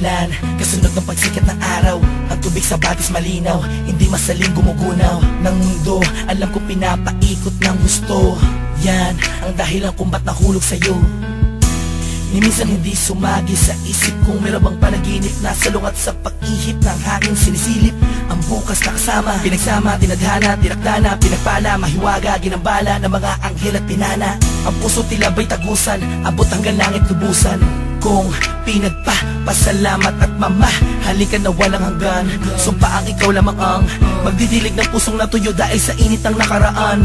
ulan, kasunod ng pagsikat ng araw. Ang tubig sa batis malinaw, hindi masaling gumugunaw ng mundo. Alam ko pinapaikot ng gusto. Yan ang dahilan kung ba't nahulog sa'yo. Ni minsan hindi sumagi sa isip kung meron bang panaginip na salungat sa pag-ihip ng hangin sinisilip. Ang bukas na kasama, pinagsama, tinadhana, tinakdana, pinagpala, mahiwaga, ginambala ng mga anghel at pinana. Ang puso tila ba'y tagusan, abot hanggang langit lubusan. Kung pinagpapasalamat at mamahalin ka na walang hanggan, sumpa ang ikaw lamang ang magdidilig ng pusong natuyo dahil sa init ng nakaraan.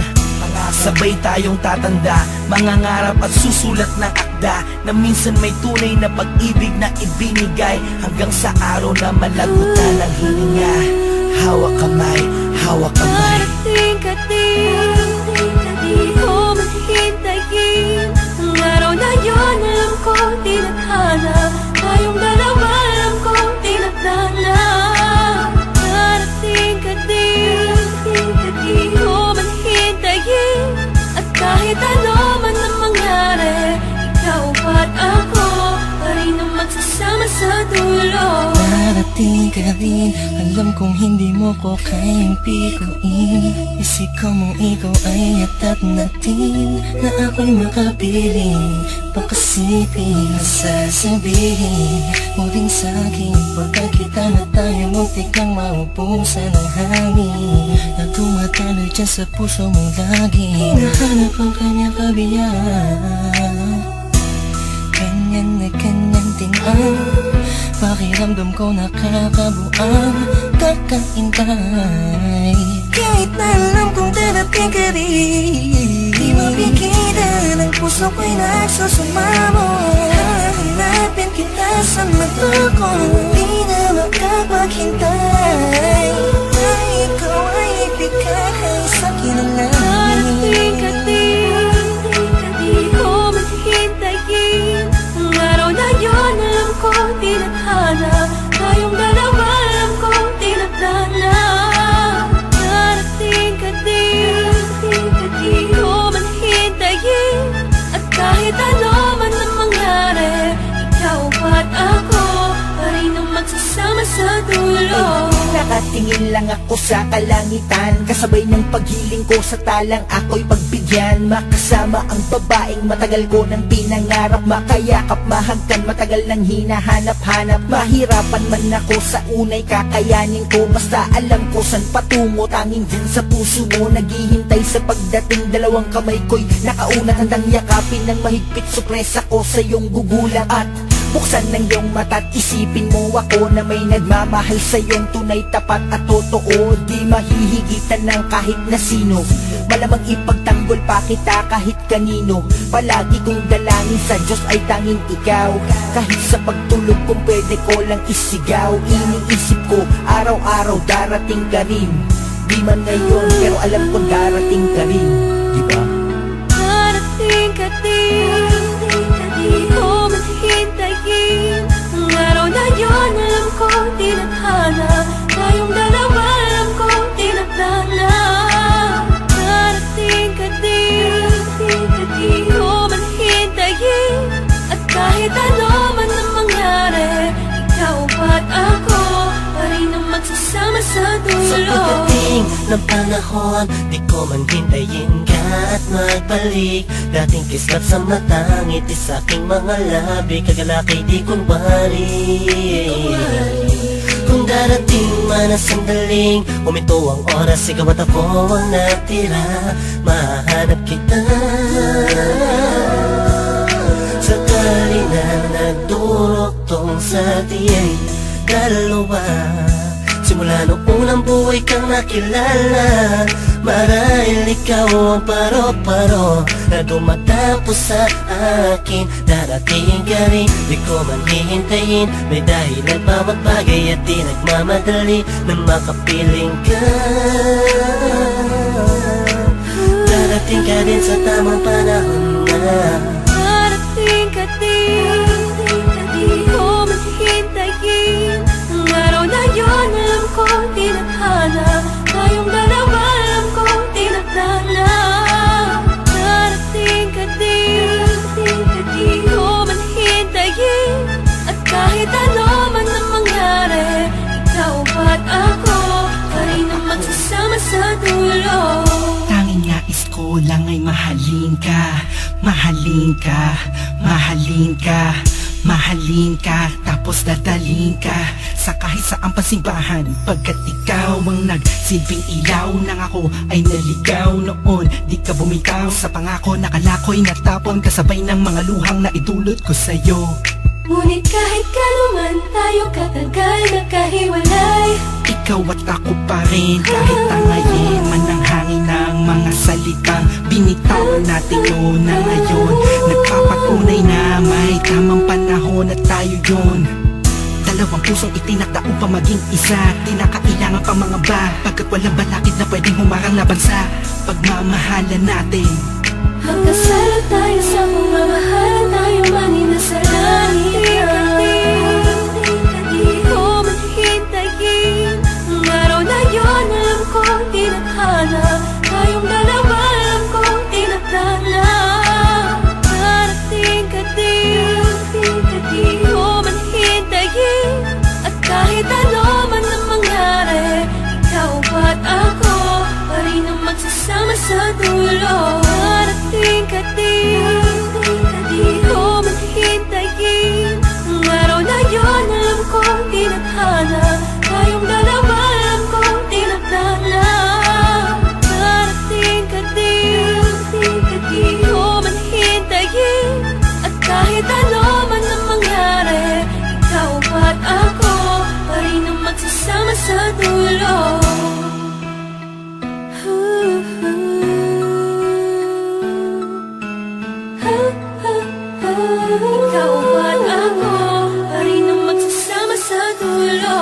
Sabay tayong tatanda, mangangarap at susulat ng akda na minsan may tunay na pag-ibig na ibinigay hanggang sa araw na malagutan ng hininga. Hawak kamay, hawak kamay. Darating ka din, di ko maghintayin. Ang araw na yun, alam ko tinadhana. Tayong dalawa, alam ko tinadhana. Darating ka din, di ko maghintayin. At kahit ano man ang mangyari, ikaw at ako pa rin ang magsasama sa dulo. Darating ka rin, alam kong hindi mo ko kayang pikuin. Isikaw mo ikaw ay yatat natin, na ako'y makapiling. Pakasipin, sasabihin mo rin sa'kin, pagka kita na tayo muntik kang maubusan ng hangin, na tumatalo dyan sa puso mo lagi. Nahanap ang kanyang kabiyaan, ganyan na ganyan din ang pakiramdam ko, nakakabuang kakaintay. Kahit na alam kong darating ka rin, di mapigilan ang puso ko'y nagsusumamo. Hanapin kita sa mata ko, di na makapaghintay. Na ikaw ay ibigay sa akin ang Darating ka din, di ko maghintayin. Ang araw na yun, alam ko tinadhana. Tayong dalawa, alam ko tinadhana. Darating ka din, di ko maghintayin. At kahit ano man ang mangyari, ikaw at ako pa rin ang magsasama sa dulo. Nakatingin lang ako sa kalangitan, kasabay ng paghiling ko sa talang ako'y pagbigyan. Makasama ang babaeng matagal ko nang pinangarap, makayakap, mahagkan, matagal nang hinahanap-hanap. Mahirapan man ako sa unay, kakayanin ko, basta alam ko saan patungo. Tanging din sa puso mo, naghihintay sa pagdating. Dalawang kamay ko'y nakaunat, handang yakapin ng mahigpit. Sorpresa ko sa iyong gugulang at buksan ng iyong mata't isipin mo ako na may nagmamahal sa iyong tunay, tapat at totoo. Di mahihigitan ng kahit na sino, malamang ipagtanggol pa kita kahit kanino. Palagi kong dalangin sa Diyos ay tanging ikaw, kahit sa pagtulog kung pwede ko lang isigaw. Iniisip ko araw-araw darating ka rin, di man ngayon pero alam ko darating ka rin, di ba? Darating ka din, di ko maghintayin. Ang araw na yun, alam ko tinadhana. Tayong dalawa, alam ko tinadhana. Darating ka din, di ko maghintayin. At kahit ano man ang mangyari, ikaw at ako pa rin ang magsasama sa dulo. Sa pagdating ng panahon, di ko man hintayin ka at magbalik. Dating kislap sa mata, ngiti sa aking mga labi, kagalakay di kunwari. Kung darating man ang sandaling huminto ang oras, ikaw at ako ang natira. Mahanap kita sakali na nagduruktong sa tiyay dalawa. Simula noong unang buhay kang nakilala, marahil ikaw ang paro-paro na dumatapos sa akin. Darating ka rin, di ko man hihintayin, may dahilan bawat bagay at di nagmamadali na makapiling ka. Darating ka din sa tamang panahon na. Darating ka din, di ko maghintayin. Ang araw na yun, alam ko tinadhana. Tayong dalawa, alam ko tinadhana. Darating ka din, di ko maghintayin. At kahit ano man ba't ako pa rin ang magsasama sa dulo? Tanging nais ko lang ay mahalin ka, mahalin ka, mahalin ka, mahalin ka, tapos dadalhin ka sa kahit saang pasimbahan. Pagkat ikaw ang nagsilbing ilaw nang ako ay naligaw noon. Di ka bumitaw sa pangako, nakala ko'y natapon kasabay ng mga luhang na idulot ko sa'yo. Ngunit kahit kailan tayo katagal nagkahiwalay, Ikaw at ako pa rin, kahit tangayin man ng hangin ng mga salitang binitawan natin noon na ngayon. Nagpapatunay na may tamang panahon at tayo yun. Dalawang pusong itinatao pa maging isa, di na kailangan pa mga ba, pagkat walang balakid na pwedeng humarang laban sa pagmamahalan natin. magkasala tayo sa pagmamahal, tayo man nasa langit. Di ko maghintayin ang araw na yun, alam ko tinadhana. Tayong dalawa, alam ko tinadhana. Darating ka din, di ko man hintayin. At kahit ano man ang mangyari, ikaw ba't ako pa rin ang magsasama sa dulo? Darating ka din, di ko man hintayin ang araw na yun, alam ko tinadhana. Tayong dalawa, alam ko tinadhana. Darating ka din, di ko man hintayin. At kahit ano man ang mangyari, ikaw ba't ako pa rin ang magsasama sa dulo? Ikaw ba't ako pa rin ang magsasama sa dulo?